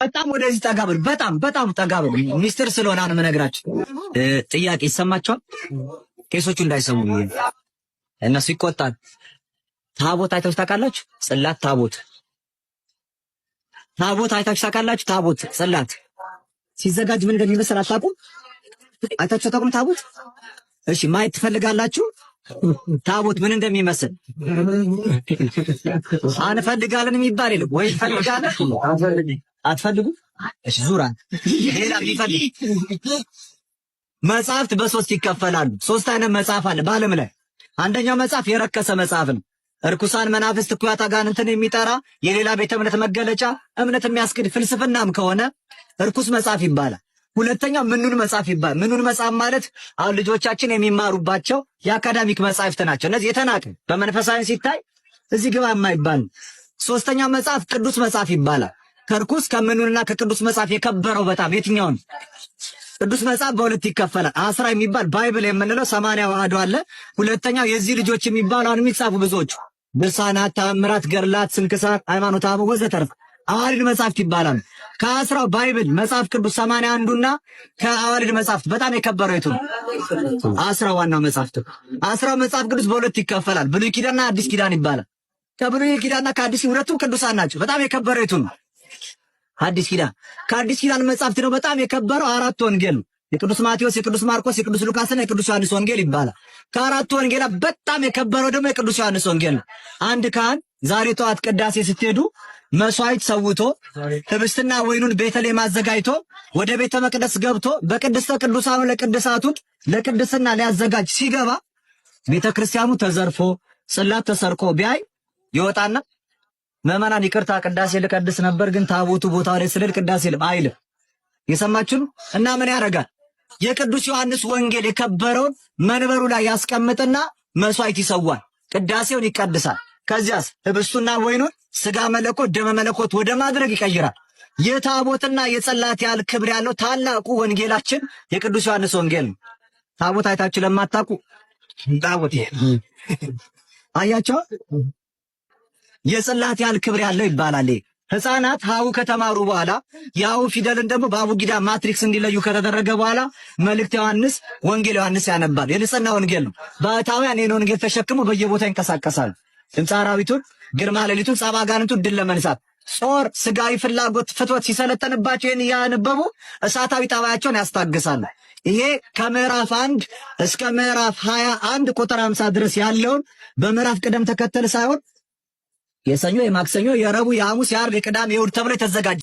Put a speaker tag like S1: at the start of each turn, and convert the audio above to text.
S1: በጣም ወደዚህ ጠጋ በሉ። በጣም ጠጋ በሉ። ሚስጥር ስለሆነ ነው የምነግራችሁ። ጥያቄ ይሰማችኋል? ቄሶቹ እንዳይሰሙ እነሱ ይቆጣል። ታቦት አይታችሁ ታውቃላችሁ? ጽላት ታቦት አይታችሁ ታውቃላችሁ? ታቦት ጽላት ሲዘጋጅ ምን እንደሚመስል አታውቁም? አይታችሁ ታውቁም? ታቦት እሺ፣ ማየት ትፈልጋላችሁ? ታቦት ምን እንደሚመስል አንፈልጋለን የሚባል የለም ወይ? ፈልጋለን አትፈልጉ? እሺ ዙራ ሌላ ቢፈልግ መጽሐፍት በሶስት ይከፈላሉ። ሶስት አይነት መጽሐፍ አለ በዓለም ላይ። አንደኛው መጽሐፍ የረከሰ መጽሐፍ ነው። እርኩሳን መናፍስት እኩያት አጋንንትን የሚጠራ የሌላ ቤተ እምነት መገለጫ እምነት የሚያስክድ ፍልስፍናም ከሆነ እርኩስ መጽሐፍ ይባላል። ሁለተኛው ምኑን መጽሐፍ ይባላል። ምኑን መጽሐፍ ማለት አሁን ልጆቻችን የሚማሩባቸው የአካዳሚክ መጽሐፍት ናቸው። እነዚህ የተናቀ በመንፈሳዊ ሲታይ እዚህ ግባ የማይባል። ሶስተኛው መጽሐፍ ቅዱስ መጽሐፍ ይባላል። ከርኩስ ከምኑንና ከቅዱስ መጽሐፍ የከበረው በጣም የትኛውን? ቅዱስ መጽሐፍ በሁለት ይከፈላል። አስራ የሚባል ባይብል የምንለው 80 አሐዱ አለ። ሁለተኛው የዚህ ልጆች የሚባሉ አሁን የሚጻፉ ብዙዎቹ ድርሳናት፣ ተአምራት፣ ገድላት፣ ስንክሳር፣ ሃይማኖተ አበው ወዘተርፈ አዋልድ መጽሐፍት ይባላል። ከአስራው ባይብል መጽሐፍ ቅዱስ 81ና ከአዋልድ መጽሐፍት በጣም የከበረው የቱ ነው? አስራው ዋናው መጽሐፍት። አስራው መጽሐፍ ቅዱስ በሁለት ይከፈላል። ብሉይ ኪዳንና አዲስ ኪዳን ይባላል። ከብሉይ ኪዳንና ከአዲስ ሁለቱም ቅዱሳን ናቸው። በጣም የከበረው የቱ ነው? አዲስ ኪዳን። ከአዲስ ኪዳን መጽሐፍት ነው በጣም የከበረው አራት ወንጌል ነው። የቅዱስ ማቴዎስ፣ የቅዱስ ማርቆስ፣ የቅዱስ ሉቃስና የቅዱስ ዮሐንስ ወንጌል ይባላል። ከአራቱ ወንጌላት በጣም የከበረው ደግሞ የቅዱስ ዮሐንስ ወንጌል ነው። አንድ ካህን ዛሬ ጠዋት ቅዳሴ ስትሄዱ መስዋዕት ሰውቶ ህብስትና ወይኑን ቤተልሔም አዘጋጅቶ ወደ ቤተ መቅደስ ገብቶ በቅድስተ ቅዱሳኑ ለቅድሳቱን ለቅድስና ሊያዘጋጅ ሲገባ ቤተ ክርስቲያኑ ተዘርፎ ጽላት ተሰርቆ ቢያይ ይወጣና ምዕመናን ይቅርታ ቅዳሴ ልቀድስ ነበር ግን ታቦቱ ቦታው ላይ ስለል ቅዳሴ አይልም። የሰማችሁ ነው። እና ምን ያደርጋል? የቅዱስ ዮሐንስ ወንጌል የከበረውን መንበሩ ላይ ያስቀምጥና መስዋዕት ይሰዋል። ቅዳሴውን ይቀድሳል። ከዚያስ ህብስቱና ወይኑን ስጋ መለኮት ደመ መለኮት ወደ ማድረግ ይቀይራል። የታቦትና የጽላት ያህል ክብር ያለው ታላቁ ወንጌላችን የቅዱስ ዮሐንስ ወንጌል ነው። ታቦት አይታችሁ ለማታውቁ ታቦት ይሄ አያቸው የጽላት ያህል ክብር ያለው ይባላል። ህፃናት ሀው ከተማሩ በኋላ ያው ፊደልን ደግሞ በአቡጊዳ ማትሪክስ እንዲለዩ ከተደረገ በኋላ መልእክተ ዮሐንስ ወንጌል ዮሐንስ ያነባል። የንጽህና ወንጌል ነው። ባሕታውያን ይህን ወንጌል ተሸክመው በየቦታው ይንቀሳቀሳሉ። ድምፀ አራዊቱን፣ ግርማ ሌሊቱን፣ ጸባ አጋንንቱን ድል ለመንሳት ጾር ስጋዊ ፍላጎት ፍትወት ሲሰለጠንባቸው ይህን እያነበቡ እሳታዊ ጠባያቸውን ያስታግሳሉ። ይሄ ከምዕራፍ 1 እስከ ምዕራፍ 21 ቁጥር 50 ድረስ ያለውን በምዕራፍ ቅደም ተከተል ሳይሆን የሰኞ፣ የማክሰኞ፣ የረቡዕ፣ የሐሙስ፣ የዓርብ፣ የቅዳሜ፣ የእሑድ ተብሎ የተዘጋጀ